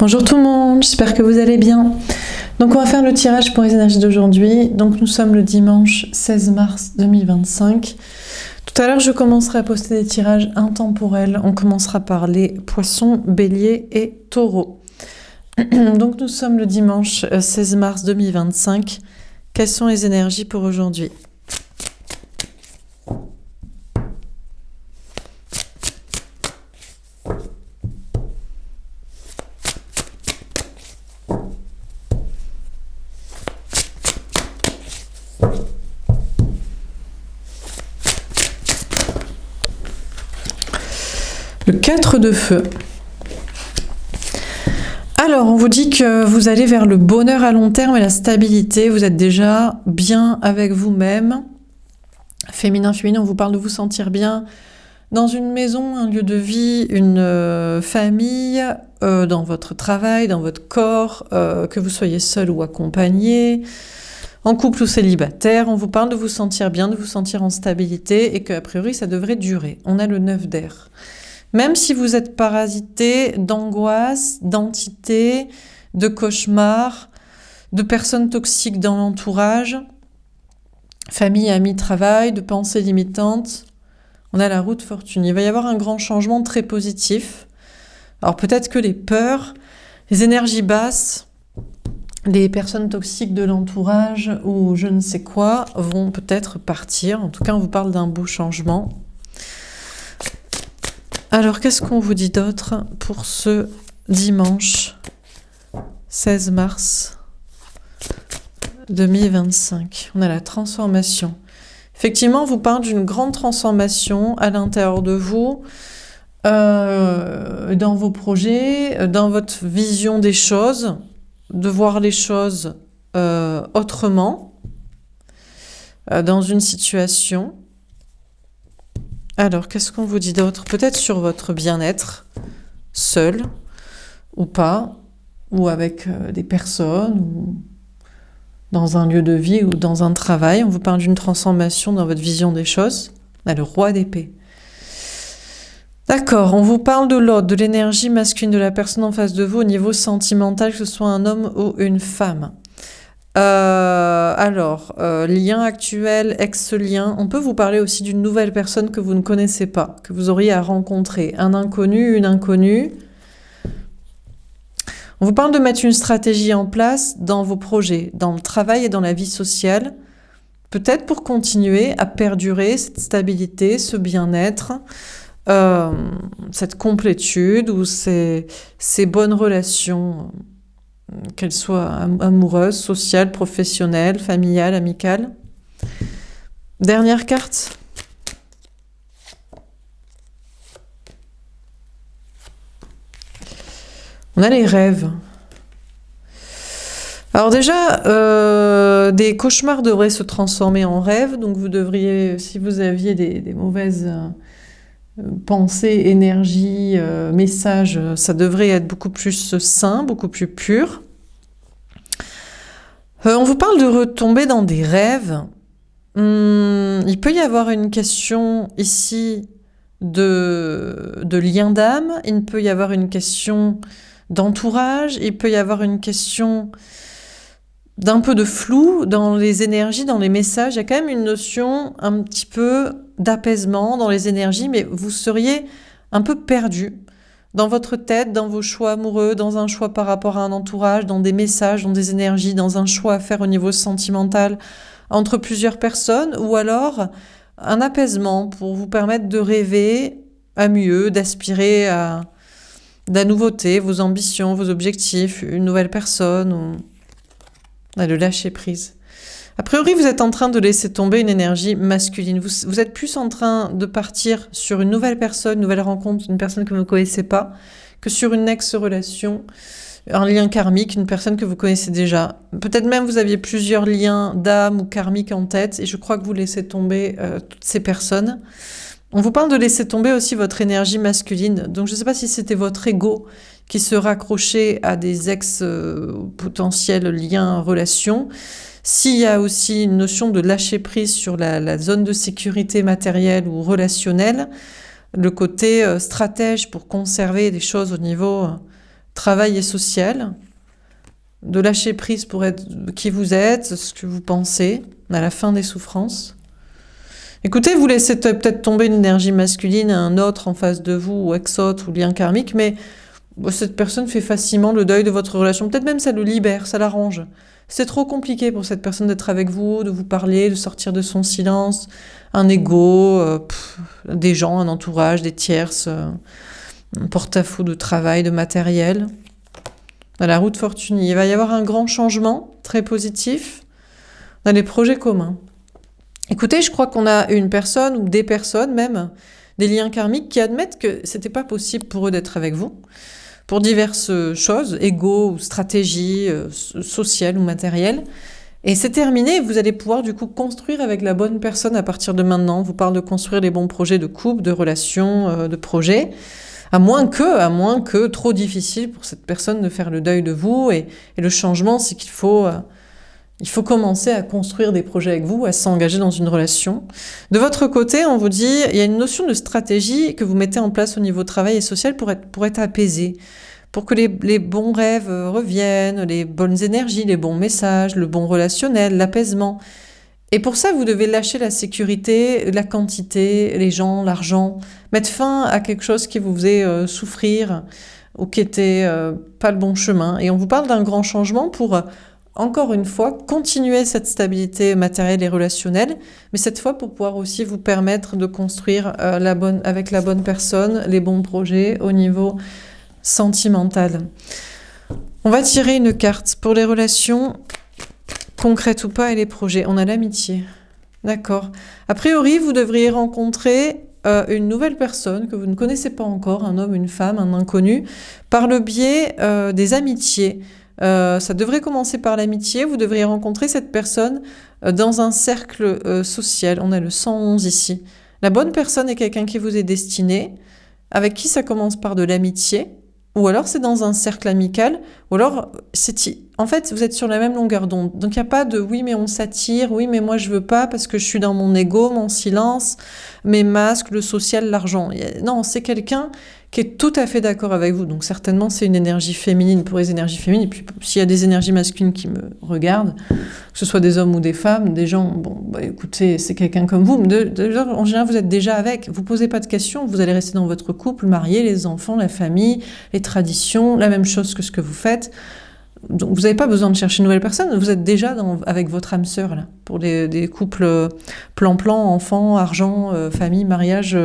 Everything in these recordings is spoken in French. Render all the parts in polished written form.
Bonjour tout le monde, j'espère que vous allez bien. Donc on va faire le tirage pour les énergies d'aujourd'hui. Donc nous sommes le dimanche 16 mars 2025. Tout à l'heure je commencerai à poster des tirages intemporels. On commencera par les poissons, béliers et taureaux. Donc nous sommes le dimanche 16 mars 2025. Quelles sont les énergies pour aujourd'hui ? Le 4 de feu. Alors, on vous dit que vous allez vers le bonheur à long terme et la stabilité. Vous êtes déjà bien avec vous-même. Féminin, on vous parle de vous sentir bien dans une maison, un lieu de vie, une famille, dans votre travail, dans votre corps, que vous soyez seul ou accompagné, en couple ou célibataire. On vous parle de vous sentir bien, de vous sentir en stabilité et qu'a priori, ça devrait durer. On a le 9 d'air. Même si vous êtes parasité d'angoisse, d'entités, de cauchemars, de personnes toxiques dans l'entourage, famille, amis, travail, de pensées limitantes, on a la roue de fortune. Il va y avoir un grand changement très positif. Alors peut-être que les peurs, les énergies basses, les personnes toxiques de l'entourage ou je ne sais quoi vont peut-être partir. En tout cas, on vous parle d'un beau changement. Alors, qu'est-ce qu'on vous dit d'autre pour ce dimanche 16 mars 2025 ? On a la transformation. Effectivement, on vous parle d'une grande transformation à l'intérieur de vous, dans vos projets, dans votre vision des choses, de voir les choses autrement, dans une situation. Alors, qu'est-ce qu'on vous dit d'autre ? Peut-être sur votre bien-être, seul ou pas, ou avec des personnes, ou dans un lieu de vie ou dans un travail. On vous parle d'une transformation dans votre vision des choses. On a le roi d'épée. D'accord, on vous parle de l'autre, de l'énergie masculine de la personne en face de vous au niveau sentimental, que ce soit un homme ou une femme. Lien actuel, ex-lien. On peut vous parler aussi d'une nouvelle personne que vous ne connaissez pas, que vous auriez à rencontrer. Un inconnu, une inconnue. On vous parle de mettre une stratégie en place dans vos projets, dans le travail et dans la vie sociale. Peut-être pour continuer à perdurer cette stabilité, ce bien-être, cette complétude ou ces bonnes relations, qu'elles soient amoureuses, sociales, professionnelles, familiales, amicales. Dernière carte. On a les rêves. Alors déjà, des cauchemars devraient se transformer en rêves, donc vous devriez, si vous aviez des mauvaises pensées, énergies, messages, ça devrait être beaucoup plus sain, beaucoup plus pur. On vous parle de retomber dans des rêves. Il peut y avoir une question ici de lien d'âme, il peut y avoir une question d'entourage, il peut y avoir une question d'un peu de flou dans les énergies, dans les messages. Il y a quand même une notion un petit peu d'apaisement dans les énergies, mais vous seriez un peu perdu dans votre tête, dans vos choix amoureux, dans un choix par rapport à un entourage, dans des messages, dans des énergies, dans un choix à faire au niveau sentimental entre plusieurs personnes, ou alors un apaisement pour vous permettre de rêver à mieux, d'aspirer à de la nouveauté, vos ambitions, vos objectifs, une nouvelle personne, ou le lâcher prise. A priori, vous êtes en train de laisser tomber une énergie masculine. Vous êtes plus en train de partir sur une nouvelle personne, une nouvelle rencontre, une personne que vous ne connaissez pas, que sur une ex-relation, un lien karmique, une personne que vous connaissez déjà. Peut-être même vous aviez plusieurs liens d'âme ou karmiques en tête, et je crois que vous laissez tomber toutes ces personnes. On vous parle de laisser tomber aussi votre énergie masculine. Donc je ne sais pas si c'était votre ego qui se raccrochait à des ex-potentiels liens, relations. S'il y a aussi une notion de lâcher prise sur la zone de sécurité matérielle ou relationnelle, le côté stratège pour conserver des choses au niveau travail et social, de lâcher prise pour être qui vous êtes, ce que vous pensez, à la fin des souffrances. Écoutez, vous laissez peut-être tomber une énergie masculine à un autre en face de vous, ou exote, ou lien karmique, mais cette personne fait facilement le deuil de votre relation. Peut-être même ça le libère, ça l'arrange. C'est trop compliqué pour cette personne d'être avec vous, de vous parler, de sortir de son silence, un ego, des gens, un entourage, des tierces, un porte-à-faux de travail, de matériel. À la roue de fortune, il va y avoir un grand changement, très positif. On a les projets communs. Écoutez, je crois qu'on a une personne, ou des personnes même, des liens karmiques, qui admettent que c'était pas possible pour eux d'être avec vous, pour diverses choses, ego ou stratégies sociales ou matérielles. Et c'est terminé, vous allez pouvoir du coup construire avec la bonne personne à partir de maintenant. On vous parle de construire les bons projets de couple, de relations, de projets. À moins que, trop difficile pour cette personne de faire le deuil de vous. Et le changement, c'est qu'il faut commencer à construire des projets avec vous, à s'engager dans une relation. De votre côté, on vous dit, il y a une notion de stratégie que vous mettez en place au niveau travail et social pour être apaisé, pour que les bons rêves reviennent, les bonnes énergies, les bons messages, le bon relationnel, l'apaisement. Et pour ça, vous devez lâcher la sécurité, la quantité, les gens, l'argent, mettre fin à quelque chose qui vous faisait souffrir ou qui était pas le bon chemin. Et on vous parle d'un grand changement pour, encore une fois, continuer cette stabilité matérielle et relationnelle, mais cette fois pour pouvoir aussi vous permettre de construire avec la bonne personne, les bons projets au niveau sentimental. On va tirer une carte pour les relations concrètes ou pas et les projets. On a l'amitié. D'accord. A priori, vous devriez rencontrer une nouvelle personne que vous ne connaissez pas encore, un homme, une femme, un inconnu, par le biais des amitiés. Ça devrait commencer par l'amitié. Vous devriez rencontrer cette personne dans un cercle social. On a le 111 ici. La bonne personne est quelqu'un qui vous est destiné, avec qui ça commence par de l'amitié, ou alors c'est dans un cercle amical, ou alors en fait vous êtes sur la même longueur d'onde. Donc il n'y a pas de oui mais on s'attire, oui mais moi je veux pas parce que je suis dans mon ego, mon silence, mes masques, le social, l'argent. Non, c'est quelqu'un qui est tout à fait d'accord avec vous. Donc certainement c'est une énergie féminine pour les énergies féminines. Et puis s'il y a des énergies masculines qui me regardent, que ce soit des hommes ou des femmes, des gens, bon, bah écoutez, c'est quelqu'un comme vous. En général, vous êtes déjà avec. Vous posez pas de questions, vous allez rester dans votre couple, marié, les enfants, la famille, les traditions, la même chose que ce que vous faites. Donc vous n'avez pas besoin de chercher une nouvelle personne, vous êtes déjà avec votre âme sœur là, pour des couples plan-plan, enfants, argent, famille, mariage,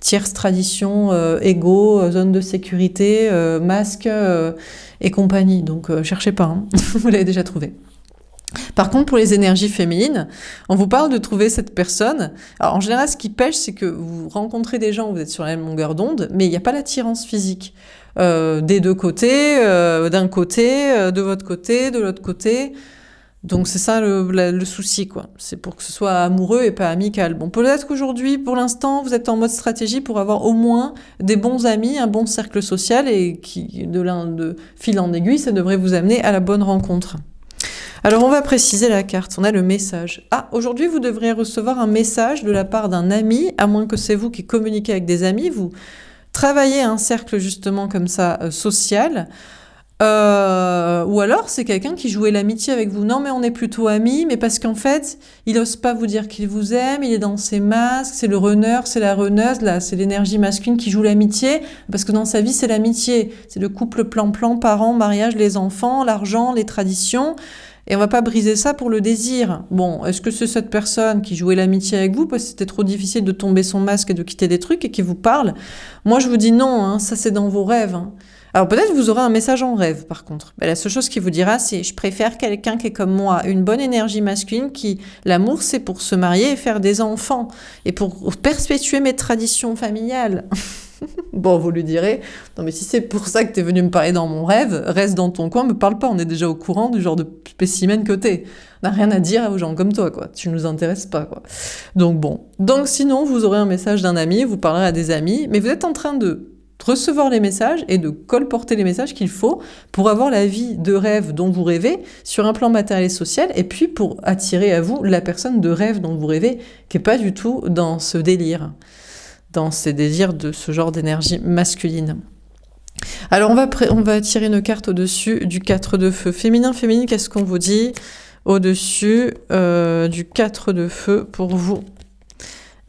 tierce, tradition, ego, zone de sécurité, masque et compagnie. Donc cherchez pas, hein. Vous l'avez déjà trouvé. Par contre, pour les énergies féminines, on vous parle de trouver cette personne. Alors, en général, ce qui pêche, c'est que vous rencontrez des gens, vous êtes sur la même longueur d'onde, mais il n'y a pas l'attirance physique. Des deux côtés, d'un côté, de votre côté, de l'autre côté. Donc c'est ça le souci, quoi. C'est pour que ce soit amoureux et pas amical. Bon, peut-être qu'aujourd'hui, pour l'instant, vous êtes en mode stratégie pour avoir au moins des bons amis, un bon cercle social, et qui, de fil en aiguille, ça devrait vous amener à la bonne rencontre. Alors on va préciser la carte, on a le message. Ah, aujourd'hui vous devriez recevoir un message de la part d'un ami, à moins que c'est vous qui communiquez avec des amis, vous travaillez un cercle justement comme ça, social, ou alors c'est quelqu'un qui jouait l'amitié avec vous. Non mais on est plutôt amis, mais parce qu'en fait, il ose pas vous dire qu'il vous aime, il est dans ses masques, c'est le runner, c'est la runneuse, là c'est l'énergie masculine qui joue l'amitié, parce que dans sa vie c'est l'amitié, c'est le couple plan-plan, parents, mariage, les enfants, l'argent, les traditions. Et on va pas briser ça pour le désir. Bon, est-ce que c'est cette personne qui jouait l'amitié avec vous parce que c'était trop difficile de tomber son masque et de quitter des trucs et qui vous parle? Moi, je vous dis non, hein, ça c'est dans vos rêves. Hein. Alors peut-être vous aurez un message en rêve, par contre. Ben, la seule chose qu'il vous dira, c'est « je préfère quelqu'un qui est comme moi, une bonne énergie masculine, qui l'amour c'est pour se marier et faire des enfants, et pour perpétuer mes traditions familiales. » Bon, vous lui direz, non mais si c'est pour ça que t'es venu me parler dans mon rêve, reste dans ton coin, me parle pas, on est déjà au courant du genre de spécimen que t'es. On n'a rien à dire aux gens comme toi, quoi. Tu nous intéresses pas, quoi. Donc bon. Donc sinon, vous aurez un message d'un ami, vous parlerez à des amis, mais vous êtes en train de recevoir les messages et de colporter les messages qu'il faut pour avoir la vie de rêve dont vous rêvez sur un plan matériel et social, et puis pour attirer à vous la personne de rêve dont vous rêvez, qui est pas du tout dans ce délire, dans ces désirs de ce genre d'énergie masculine. Alors, on va tirer une carte au-dessus du 4 de feu. Féminin, féminine, qu'est-ce qu'on vous dit au-dessus du 4 de feu pour vous?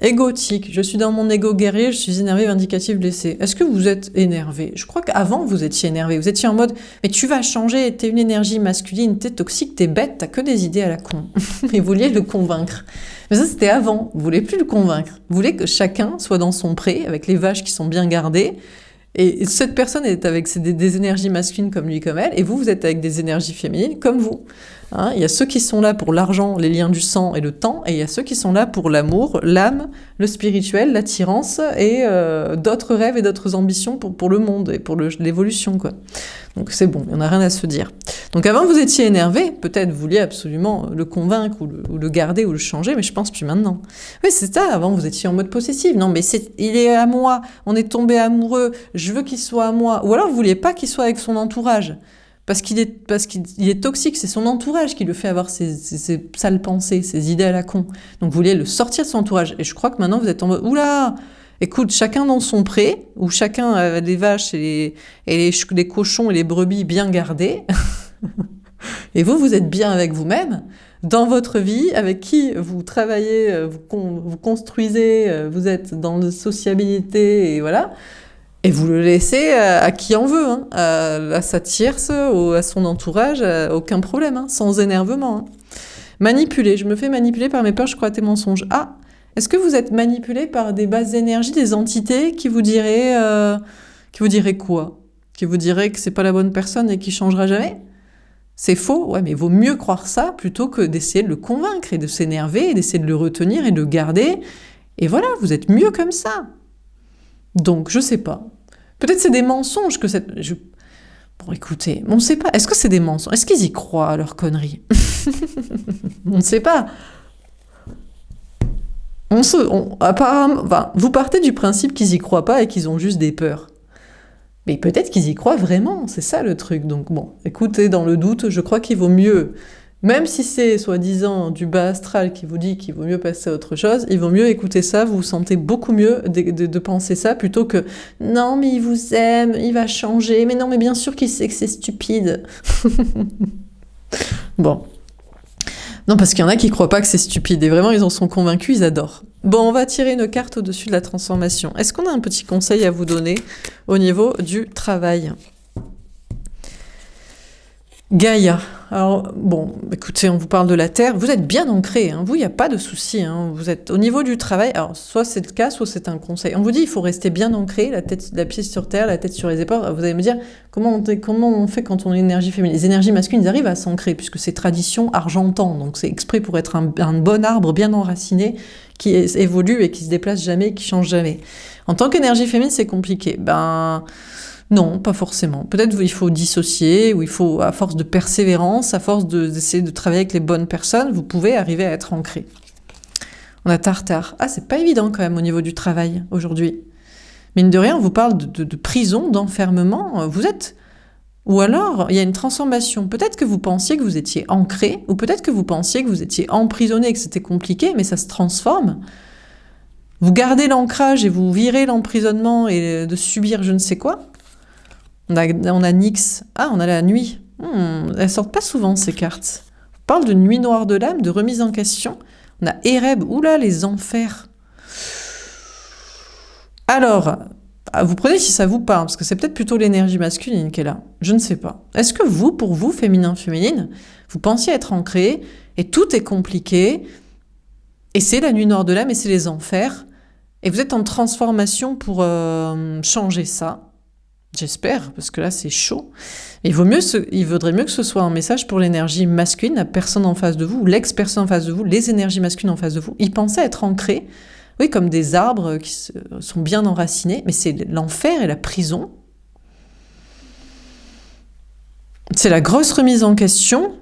Égotique, je suis dans mon ego guerrier, je suis énervé, vindicatif, blessé. Est-ce que vous êtes énervé? Je crois qu'avant, vous étiez énervé. Vous étiez en mode, mais tu vas changer, t'es une énergie masculine, t'es toxique, t'es bête, t'as que des idées à la con. Et vous vouliez le convaincre. Mais ça, c'était avant. Vous voulez plus le convaincre. Vous voulez que chacun soit dans son pré, avec les vaches qui sont bien gardées. Et cette personne est avec des énergies masculines comme lui, comme elle, et vous êtes avec des énergies féminines comme vous. Hein, il y a ceux qui sont là pour l'argent, les liens du sang et le temps, et il y a ceux qui sont là pour l'amour, l'âme, le spirituel, l'attirance, et d'autres rêves et d'autres ambitions pour le monde et pour l'évolution, quoi. Donc c'est bon, il n'y en a rien à se dire. Donc avant, vous étiez énervé, peut-être vous vouliez absolument le convaincre ou le garder ou le changer, mais je pense plus maintenant. Oui, c'est ça, avant vous étiez en mode possessif. Non, mais il est à moi, on est tombé amoureux, je veux qu'il soit à moi. Ou alors vous vouliez pas qu'il soit avec son entourage. Parce qu'il est toxique, c'est son entourage qui le fait avoir ces sales pensées, ces idées à la con. Donc vous vouliez le sortir de son entourage. Et je crois que maintenant vous êtes en mode, oula, écoute, chacun dans son pré, où chacun a les vaches et les cochons et les brebis bien gardés. Et vous êtes bien avec vous-même, dans votre vie, avec qui vous travaillez, vous construisez, vous êtes dans la sociabilité, et voilà. Et vous le laissez à qui en veut, hein, à sa tierce, à son entourage, aucun problème, hein, sans énervement. Hein. Manipuler, je me fais manipuler par mes peurs, je crois à tes mensonges. Ah, est-ce que vous êtes manipulé par des bases d'énergie, des entités qui vous diraient quoi? Qui vous diraient que c'est pas la bonne personne et qui changera jamais? C'est faux, ouais, mais il vaut mieux croire ça plutôt que d'essayer de le convaincre et de s'énerver et d'essayer de le retenir et de le garder. Et voilà, vous êtes mieux comme ça. Donc, je sais pas. Peut-être c'est des mensonges que cette... Bon, écoutez, on ne sait pas. Est-ce que c'est des mensonges? Est-ce qu'ils y croient à leurs conneries? On ne sait pas. Apparemment, enfin, vous partez du principe qu'ils y croient pas et qu'ils ont juste des peurs. Mais peut-être qu'ils y croient vraiment, c'est ça le truc. Donc bon, écoutez, dans le doute, je crois qu'il vaut mieux... Même si c'est, soi-disant, du bas astral qui vous dit qu'il vaut mieux passer à autre chose, il vaut mieux écouter ça, vous vous sentez beaucoup mieux de penser ça, plutôt que « Non, mais il vous aime, il va changer, mais non, mais bien sûr qu'il sait que c'est stupide. » Bon. Non, parce qu'il y en a qui croient pas que c'est stupide, et vraiment, ils en sont convaincus, ils adorent. Bon, on va tirer une carte au-dessus de la transformation. Est-ce qu'on a un petit conseil à vous donner au niveau du travail ? Gaïa. Alors, bon, écoutez, on vous parle de la Terre. Vous êtes bien ancré, hein. Vous, il n'y a pas de souci. Hein. Vous êtes au niveau du travail. Alors, soit c'est le cas, soit c'est un conseil. On vous dit, il faut rester bien ancré, la pied sur terre, la tête sur les épaules. Vous allez me dire, comment on fait quand on est énergie féminine? Les énergies masculines, ils arrivent à s'ancrer, puisque c'est tradition argentan. Donc, c'est exprès pour être un bon arbre bien enraciné, qui évolue et qui se déplace jamais, qui change jamais. En tant qu'énergie féminine, c'est compliqué. Non, pas forcément. Peut-être il faut dissocier, ou il faut, à force de persévérance, à force d'essayer de travailler avec les bonnes personnes, vous pouvez arriver à être ancré. On a Tartare. Ah, c'est pas évident quand même au niveau du travail aujourd'hui. Mine de rien, on vous parle de prison, d'enfermement. Vous êtes... Ou alors, il y a une transformation. Peut-être que vous pensiez que vous étiez ancré, ou peut-être que vous pensiez que vous étiez emprisonné, que c'était compliqué, mais ça se transforme. Vous gardez l'ancrage et vous virez l'emprisonnement et de subir je ne sais quoi. On a Nyx. Ah, on a la nuit. Elles sortent pas souvent, ces cartes. On parle de nuit noire de l'âme, de remise en question. On a Ereb. Oula, les enfers. Alors, vous prenez si ça vous parle, parce que c'est peut-être plutôt l'énergie masculine qui est là. Je ne sais pas. Est-ce que vous, pour vous, féminin, féminine, vous pensiez être ancré, et tout est compliqué, et c'est la nuit noire de l'âme, et c'est les enfers, et vous êtes en transformation pour changer ça? J'espère, parce que là, c'est chaud. Il vaudrait mieux que ce soit un message pour l'énergie masculine, la personne en face de vous, ou l'ex-personne en face de vous, les énergies masculines en face de vous. Ils pensaient être ancrés, oui, comme des arbres qui sont bien enracinés, mais c'est l'enfer et la prison. C'est la grosse remise en question,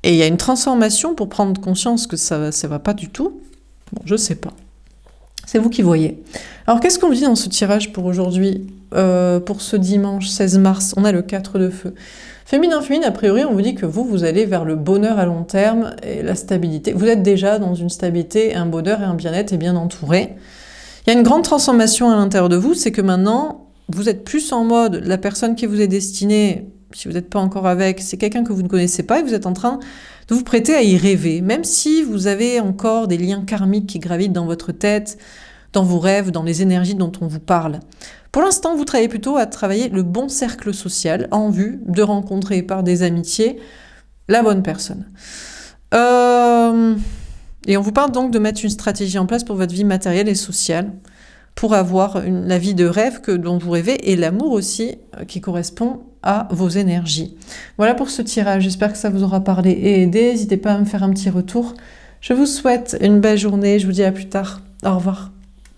et il y a une transformation pour prendre conscience que ça va pas du tout. Bon, je sais pas. C'est vous qui voyez. Alors, qu'est-ce qu'on vous dit dans ce tirage pour aujourd'hui, pour ce dimanche 16 mars? On a le 4 de feu. Féminin, a priori, on vous dit que vous allez vers le bonheur à long terme et la stabilité. Vous êtes déjà dans une stabilité, un bonheur et un bien-être et bien entouré. Il y a une grande transformation à l'intérieur de vous, c'est que maintenant, vous êtes plus en mode, la personne qui vous est destinée, si vous n'êtes pas encore avec, c'est quelqu'un que vous ne connaissez pas et vous êtes en train de vous prêter à y rêver, même si vous avez encore des liens karmiques qui gravitent dans votre tête, dans vos rêves, dans les énergies dont on vous parle. Pour l'instant, vous travaillez plutôt à travailler le bon cercle social en vue de rencontrer par des amitiés la bonne personne. Et on vous parle donc de mettre une stratégie en place pour votre vie matérielle et sociale, pour avoir la vie de rêve dont vous rêvez, et l'amour aussi qui correspond à vos énergies. Voilà pour ce tirage, j'espère que ça vous aura parlé et aidé. N'hésitez pas à me faire un petit retour. Je vous souhaite une belle journée, je vous dis à plus tard. Au revoir.